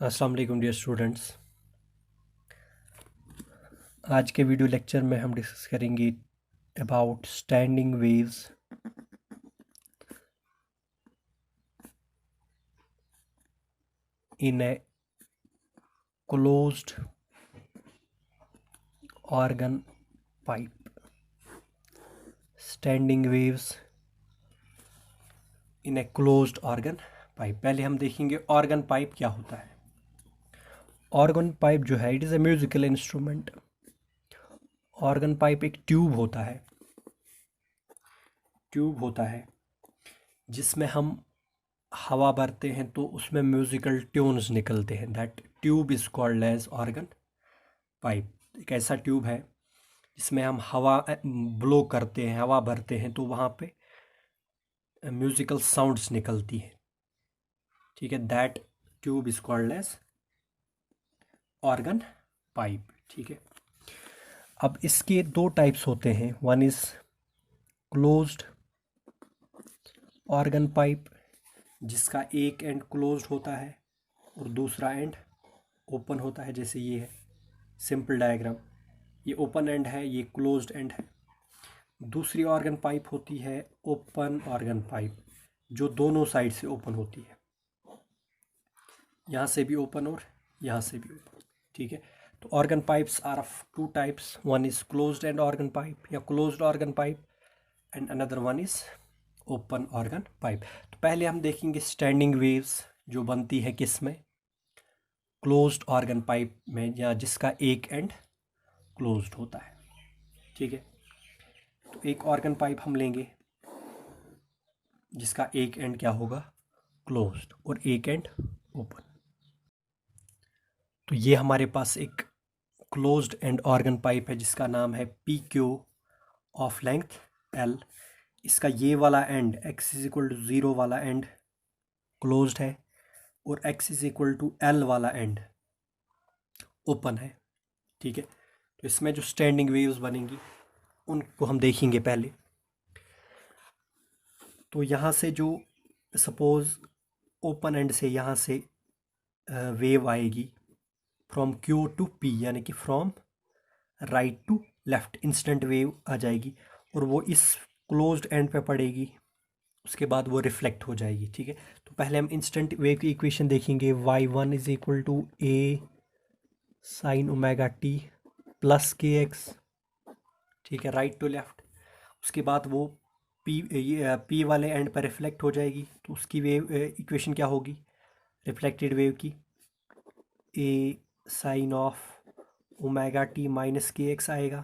अस्सलाम वालेकुम dear students. आज के वीडियो लेक्चर में हम डिस्कस करेंगे about standing waves in a closed organ pipe. Standing waves in a closed organ pipe. पहले हम देखेंगे ऑर्गन पाइप क्या होता है। ऑर्गन पाइप जो है it is a musical instrument. Organ pipe एक ट्यूब होता है जिसमें हम हवा भरते हैं तो उसमें म्यूजिकल ट्यून्स निकलते हैं। That tube is called as organ pipe. एक ऐसा ट्यूब है जिसमें हम हवा ब्लो करते हैं, हवा भरते हैं तो वहाँ पे म्यूजिकल साउंड्स निकलती है। ठीक है, that tube is called as organ pipe. ठीक है, अब इसके दो टाइप्स होते हैं। One is closed organ pipe जिसका एक एंड क्लोज्ड होता है और दूसरा एंड ओपन होता है। जैसे ये है सिंपल डायग्राम, ये ओपन एंड है, ये क्लोज्ड एंड है। दूसरी ऑर्गन पाइप होती है ओपन ऑर्गन पाइप जो दोनों साइड से ओपन होती है, यहाँ से भी ओपन और यहाँ से भी ओपन। ठीक है, तो organ pipes are of two types. One is closed end organ pipe या closed organ pipe and another one is open organ pipe. तो पहले हम देखेंगे स्टैंडिंग वेव्स जो बनती है किस में, क्लोज्ड ऑर्गन पाइप में, या जिसका एक एंड क्लोज्ड होता है। ठीक है, तो एक ऑर्गन पाइप हम लेंगे जिसका एक एंड क्या होगा, क्लोज्ड, और एक एंड ओपन। तो ये हमारे पास एक क्लोज्ड एंड ऑर्गन पाइप है जिसका नाम है P Q of length L. इसका ये वाला end x is equal to 0 वाला एंड क्लोज्ड है और x is equal to L वाला एंड ओपन है। ठीक है, तो इसमें जो स्टैंडिंग वेव्स बनेंगी उनको हम देखेंगे पहले। तो यहाँ से जो सपोज ओपन एंड से यहाँ से वेव आएगी फ्रॉम क्यू टू पी, यानी कि from right to left instant wave आ जाएगी और वो इस क्लोज्ड एंड पे पड़ेगी, उसके बाद वो रिफ्लेक्ट हो जाएगी। ठीक है, तो पहले हम इंस्टेंट वेव की इक्वेशन देखेंगे। y1 is equal to a sine omega t plus k x. ठीक है, राइट टू लेफ्ट। उसके बाद वो p वाले एंड पर रिफ्लेक्ट हो जाएगी तो उसकी वेव इक्वेशन क्या होगी रिफ्लेक्टेड वेव की, a sine of omega t minus k x आएगा,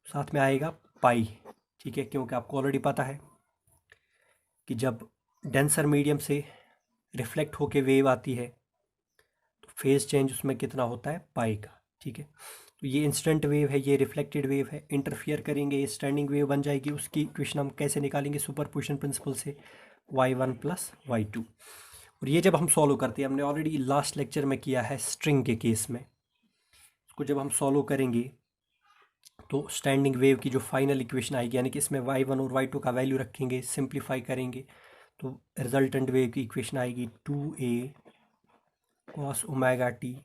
साथ में आएगा पाई। ठीक है, क्योंकि आपको ऑलरेडी पता है कि जब डेंसर मीडियम से रिफ्लेक्ट होके वेव आती है तो फेज चेंज उसमें कितना होता है, पाई का। ठीक है, तो ये इंस्टेंट वेव है, ये रिफ्लेक्टेड वेव है, इंटरफियर करेंगे ये स्टैंडिंग वेव बन जाएगी। उसकी इक्वेशन हम कैसे निकालेंगे, सुपरपोजिशन प्रिंसिपल से, y1 प्लस y2। और ये जब हम सॉल्व करते हैं, हमने ऑलरेडी लास्ट लेक्चर में किया है स्ट्रिंग के केस में, उसको जब हम सॉल्व करेंगे तो स्टैंडिंग वेव की जो फाइनल इक्वेशन आएगी, यानी कि इसमें y1 और y2 का वैल्यू रखेंगे, सिंप्लीफाई करेंगे तो रिजल्टेंट वेव की इक्वेशन आएगी 2a cos omega t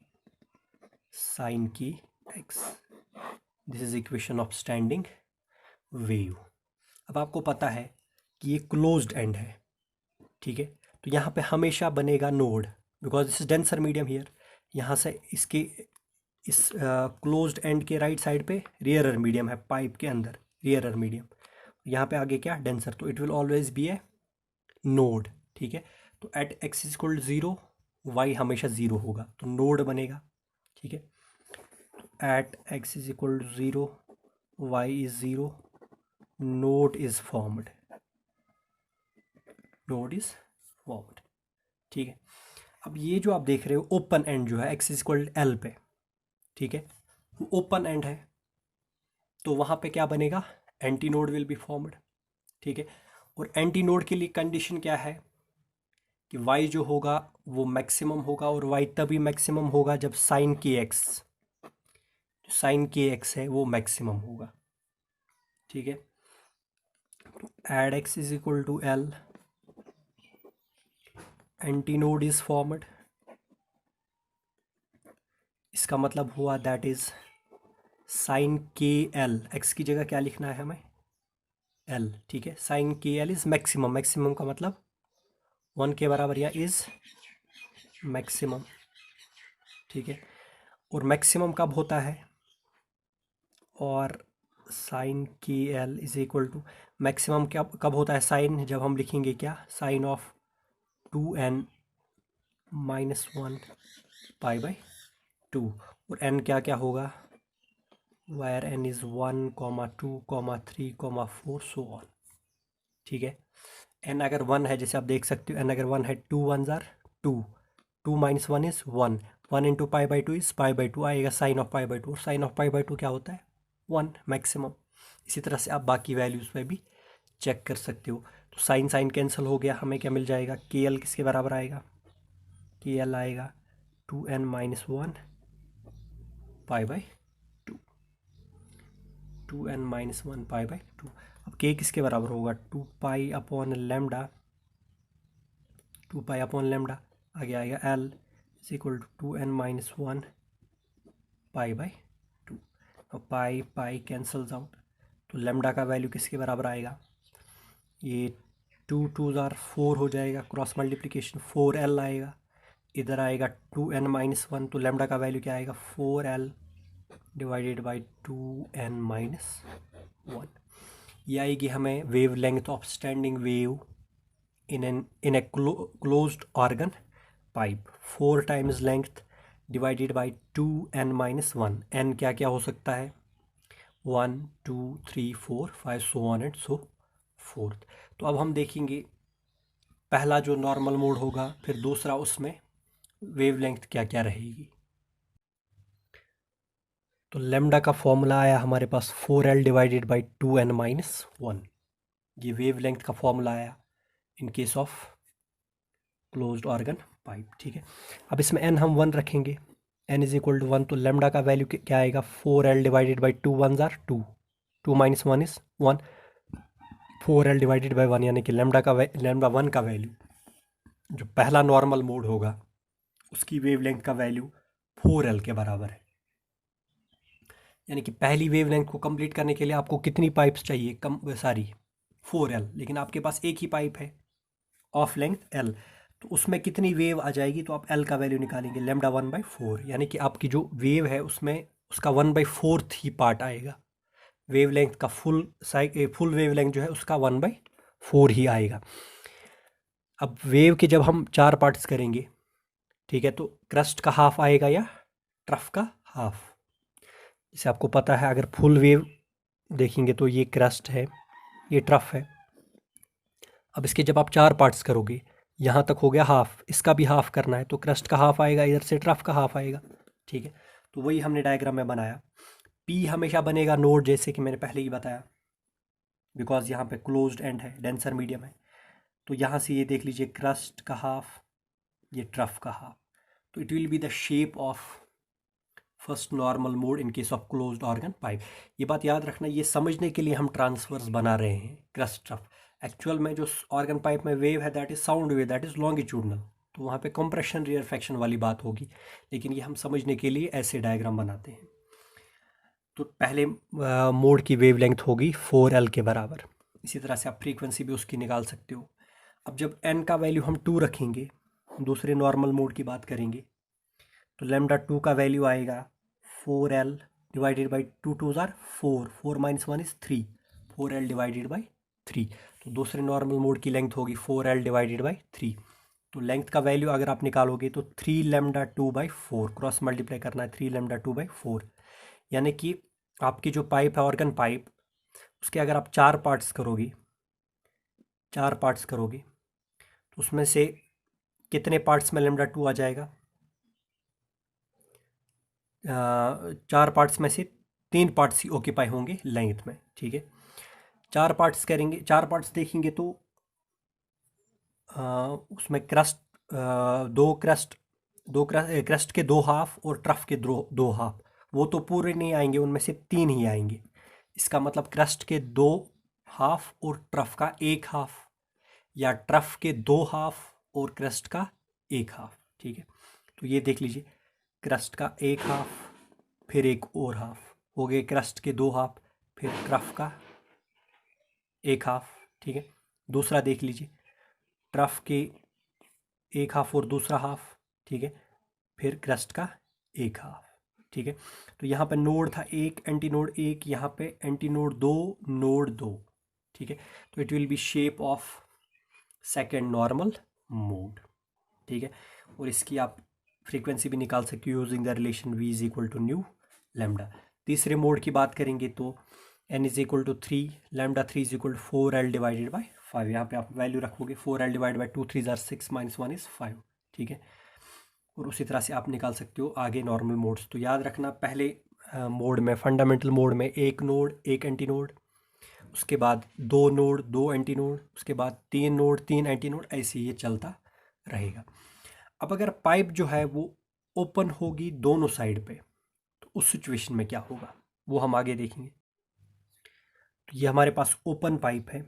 sine k x। This is equation of standing wave. अब आपको पता है कि ये क्लोज्ड एंड है। ठीक है, तो यहाँ पे हमेशा बनेगा node because this is denser medium here. यहाँ से इसके इस क्लोज्ड एंड के राइट साइड पे रियरर मीडियम है, पाइप के अंदर रियरर मीडियम, यहाँ पे आगे क्या डेंसर, तो it will always be a node. ठीक है, तो at x is equal 0 y हमेशा 0 होगा तो नोड बनेगा। ठीक है, at x is equal to 0 y is 0, node is formed, node is formed. ठीक है, अब ये जो आप देख रहे हो ओपन एंड जो है एक्स इज इक्वल एल पे, ठीक है, वो ओपन एंड है तो वहाँ पे क्या बनेगा, anti node will be formed. ठीक है, और एंटी नोड के लिए कंडीशन क्या है कि y जो होगा वो मैक्सिमम होगा, और y तभी मैक्सिमम होगा जब साइन के एक्स, जो साइन के एक्स है वो मैक्सिमम होगा। ठीक है, तो at x is equal to L, anti node is formed, इसका मतलब हुआ that is sine k L, x की जगह क्या लिखना है हमें, एल, ठीक है। Sign k L is maximum, maximum का मतलब 1 के बराबर या इज मैक्सिमम, ठीक है। और मैक्सिमम कब होता है, और sine k L is equal to maximum कब होता है साइन, जब हम लिखेंगे क्या, sign of 2n-1 pi by 2, और n क्या क्या होगा, wire n is 1, 2, 3, 4 so on, ठीक है। n अगर 1 है, जैसे आप देख सकते हो n अगर 1 है, 2 1 jar 2, 2 - 1 is 1, 1 into pi by 2 is pi by 2 आएगा साइन ऑफ पाई बाई 2, और साइन ऑफ पाई बाई 2 क्या होता है, 1 मैक्सिमम। इसी तरह से आप बाकी वैल्यूज़ पे भी चेक कर सकते हो। तो साइन साइन कैंसिल हो गया, हमें क्या मिल जाएगा, के एल किसके बराबर आएगा, के एल आएगा 2n-1 pi by 2, 2n-1 pi by 2। अब के किसके बराबर होगा, 2 pi upon lambda, 2 pi upon lambda, आगे आएगा L is equal to 2n-1 pi by 2। अब पाई पाई कैंसल्स आउट, तो लेमडा का वैल्यू किसके बराबर आएगा, ये 2 2 जार 4 हो जाएगा, क्रॉस मल्टीप्लिकेशन 4l आएगा, इधर आएगा 2n-1, तो लेमडा का वैल्यू क्या आएगा, 4l डिवाइडेड बाई 2n-1। ये आएगी हमें wave length of standing wave in a closed organ pipe, 4 times length divided by 2n-1। n क्या क्या हो सकता है, 1 2 3 4 5 so on and so fourth. तो अब हम देखेंगे पहला जो नॉर्मल मोड होगा, फिर दूसरा, उसमें वेवलेंथ क्या क्या रहेगी। तो लेमडा का फॉर्मूला आया हमारे पास 4l डिवाइडेड बाई 2n-1, ये वेवलेंथ का फॉर्मूला आया in case of closed organ pipe, ठीक है। अब इसमें n हम 1 रखेंगे, n इज इक्वल टू 1, तो लेमडा का वैल्यू क्या आएगा, 4l divided by 2 1 jar 2, 2 - 1 is 1, 4l divided by 1, यानी कि लेमडा 1 का वैल्यू, जो पहला नॉर्मल मोड होगा उसकी वेवलेंथ का वैल्यू 4l के बराबर है। यानी कि पहली वेवलेंथ को कंप्लीट करने के लिए आपको कितनी पाइप्स चाहिए, कम सारी 4l, लेकिन आपके पास एक ही पाइप है ऑफ लेंथ l, तो उसमें कितनी वेव आ जाएगी, तो आप l का वैल्यू निकालेंगे, लेमडा 1/4, यानी कि आपकी जो वेव है उसमें उसका 1/4 ही पार्ट आएगा, वेवलेंथ का फुल वेवलेंथ जो है उसका 1/4 ही आएगा। अब वेव के जब हम 4 पार्ट्स करेंगे, ठीक है, तो क्रस्ट का हाफ आएगा या ट्रफ का हाफ, जैसे आपको पता है अगर फुल वेव देखेंगे तो ये क्रस्ट है, ये ट्रफ है। अब इसके जब आप 4 पार्ट्स करोगे, यहाँ तक हो गया हाफ, इसका भी हाफ करना है, तो क्रस्ट का हाफ आएगा, इधर से ट्रफ का हाफ आएगा, ठीक है। तो वही हमने डायग्राम में बनाया। पी हमेशा बनेगा नोड, जैसे कि मैंने पहले ही बताया, बिकॉज यहाँ पे क्लोज्ड एंड है, डेंसर मीडियम है। तो यहाँ से ये देख लीजिए, क्रस्ट का हाफ, ये ट्रफ का हाफ, तो it will be the shape of first normal mode in case of closed organ pipe. ये बात याद रखना, ये समझने के लिए हम ट्रांसफर्स बना रहे हैं, क्रस्ट ट्रफ। एक्चुअल में जो ऑर्गन पाइप में वेव है that is sound wave, that is longitudinal, तो वहाँ पे कंप्रेशन रियरफेक्शन वाली बात होगी, लेकिन ये हम समझने के लिए ऐसे डायग्राम बनाते हैं। तो पहले मोड की वेवलेंथ होगी 4l के बराबर, इसी तरह से आप फ्रीक्वेंसी भी उसकी निकाल सकते हो। अब जब n का वैल्यू हम 2 रखेंगे, दूसरे नॉर्मल मोड की बात करेंगे, तो लेमडा 2 का वैल्यू आएगा 4l divided by 2 2 jar 4, 4 - 1 is 3, 4l divided by 3। तो दूसरे नॉर्मल मोड की लेंथ होगी 4l डिवाइडेड बाई 3। तो लेंथ का वैल्यू अगर आप निकालोगे तो 3 लेमडा 2/4, क्रॉस मल्टीप्लाई करना है, 3 लेमडा 2/4, यानी कि आपकी जो पाइप है ऑर्गन पाइप, उसके अगर आप 4 पार्ट्स करोगे, 4 पार्ट्स करोगे, तो उसमें से कितने पार्ट्स में लेमडा 2 आ जाएगा, 4 पार्ट्स में से 3 पार्ट्स ही ऑक्यूपाई होंगे लेंथ में, ठीक है। 4 पार्ट्स करेंगे, 4 पार्ट्स देखेंगे तो उसमें क्रस्ट, क्रस्ट के 2 हाफ और ट्रफ के 2 हाफ, वो तो पूरे नहीं आएंगे, उनमें से 3 ही आएंगे। इसका मतलब क्रस्ट के 2 हाफ और ट्रफ का 1 हाफ, या ट्रफ के 2 हाफ और क्रस्ट का 1 हाफ, ठीक है। तो ये देख लीजिए, क्रस्ट का 1 हाफ फिर एक और हाफ, हो गए क्रस्ट के 2 हाफ, फिर ट्रफ का 1 हाफ। ठीक है, दूसरा देख लीजिए, ट्रफ के 1 हाफ और दूसरा हाफ। ठीक है, फिर क्रस्ट का 1 हाफ। ठीक है, तो यहाँ पे नोड था एक, एंटी नोड 1, यहाँ पे एंटी नोड 2, नोड 2। ठीक है, तो it will be shape of second normal mode. ठीक है, और इसकी आप फ्रीक्वेंसी भी निकाल सकते हो using the relation v is equal to nu lambda. तीसरे मोड की बात करेंगे तो n is equal to 3, lambda 3 is equal to 4l divided by 5। यहाँ पे आप वैल्यू रखोगे 4l divide by 2 3 6 minus 1 is 5। ठीक है, और उसी तरह से आप निकाल सकते हो आगे नॉर्मल मोड्स। तो याद रखना, पहले मोड में, फंडामेंटल मोड में, एक नोड एक एंटी नोड, उसके बाद 2 नोड 2 एंटी नोड, उसके बाद 3 नोड 3 एंटी नोड, ऐसे ये चलता रहेगा। अब अगर पाइप जो है वो ओपन होगी दोनों साइड पे, तो उस सिचुएशन में क्या होगा वो हम आगे देखेंगे। तो ये हमारे पास ओपन पाइप है,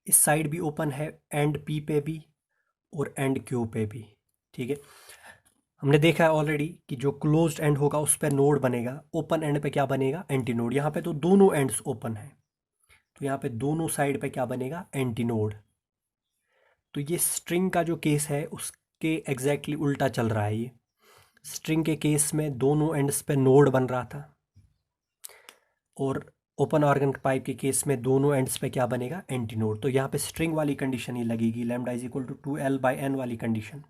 इस साइड भी ओपन है, एंड पी पे भी और एंड क्यू पे भी। ठीक है, हमने देखा है ऑलरेडी कि जो क्लोज्ड एंड होगा उस पर नोड बनेगा, ओपन एंड पे क्या बनेगा, एंटी नोड। यहाँ पे तो दोनों एंड्स ओपन है, तो यहाँ पे दोनों साइड पे क्या बनेगा, एंटी नोड। तो ये स्ट्रिंग का जो केस है उसके एग्जैक्टली उल्टा चल रहा है। ये स्ट्रिंग के केस में दोनों एंड्स पे नोड बन रहा था, और ओपन ऑर्गन पाइप के केस में दोनों एंड्स पे क्या बनेगा, एंटी नोड। तो यहाँ पे स्ट्रिंग वाली कंडीशन ही लगेगी, lambda is equal to 2l/n वाली कंडीशन।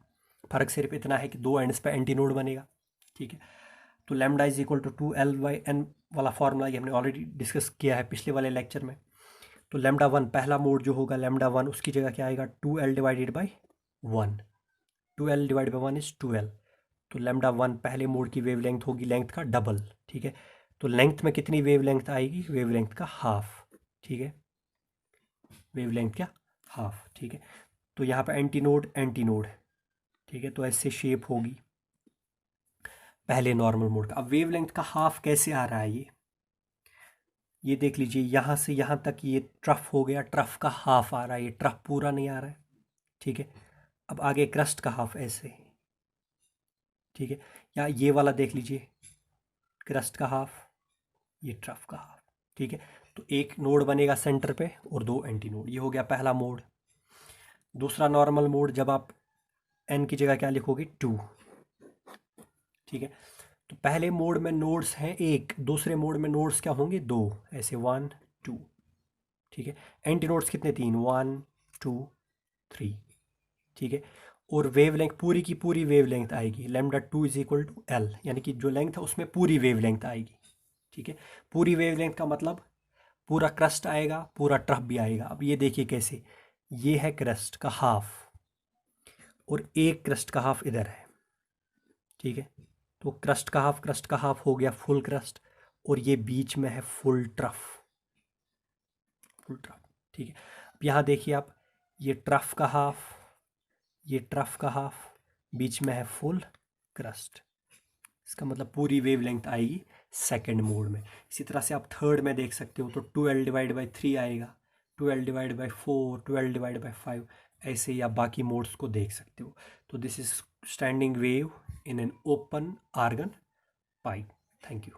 फर्क सिर्फ इतना है कि दो एंड्स पे एंटी नोड बनेगा। ठीक है, तो lambda is equal to 2l/n वाला फॉर्मूला ये हमने ऑलरेडी डिस्कस किया है पिछले वाले लेक्चर में। तो लैम्डा 1 पहला मोड जो होगा लैम्डा 1, उसकी जगह क्या आएगा, 2l divided by 1। 2l divide by 1 is 2l। तो लैम्डा 1 पहले मोड की वेव लेंथ होगी लेंथ का डबल। ठीक है, तो लेंथ में कितनी वेव लेंथ आएगी, वेव लेंथ का हाफ। ठीक है, वेव लेंथ क्या, हाफ। ठीक है, तो यहाँ पे एंटी नोड एंटी नोड। ठीक है, तो ऐसे शेप होगी पहले नॉर्मल मोड का। अब वेव लेंथ का हाफ कैसे आ रहा है, ये देख लीजिए, यहाँ से यहाँ तक ये ट्रफ हो गया, ट्रफ का हाफ आ रहा है, ये ट्रफ पूरा नहीं आ रहा है। ठीक है, अब आगे क्रस्ट का हाफ ऐसे। ठीक है, या ये वाला देख लीजिए, क्रस्ट का हाफ, ये ट्रफ का हाफ। ठीक है, तो एक नोड बनेगा सेंटर पे और दो एंटी नोड, ये हो गया पहला मोड। दूसरा नॉर्मल मोड, जब आप n की जगह क्या लिखोगे, 2। ठीक है, तो पहले मोड में नोड्स हैं एक, दूसरे मोड में नोड्स क्या होंगे, 2, ऐसे 1 2। ठीक है, एंटी नोड्स कितने, 3, 1 2 3। ठीक है, और वेवलेंथ पूरी की पूरी वेवलेंथ आएगी, lambda 2 is equal to l, यानी कि जो लेंथ है उसमें पूरी वेवलेंथ आएगी। ठीक है, पूरी वेवलेंथ का मतलब पूरा क्रस्ट आएगा, पूरा ट्रफ भी आएगा। अब ये देखिए कैसे, ये है क्रस्ट का हाफ और एक क्रस्ट का हाफ इधर है। ठीक है, तो क्रस्ट का हाफ हो गया फुल क्रस्ट, और ये बीच में है फुल ट्रफ, फुल ट्रफ। ठीक है, अब यहाँ देखिए आप, ये ट्रफ का हाफ, ये ट्रफ का हाफ, बीच में है फुल क्रस्ट। इसका मतलब पूरी वेवलेंथ आएगी सेकंड मोड में। इसी तरह से आप थर्ड में देख सकते हो, तो 2l डिवाइड बाई 3 आएगा, 2l divide by 4, 2l divide by 5, ऐसे ही आप बाकी मोड्स को देख सकते हो। तो this is standing wave in an open organ pipe. Thank you.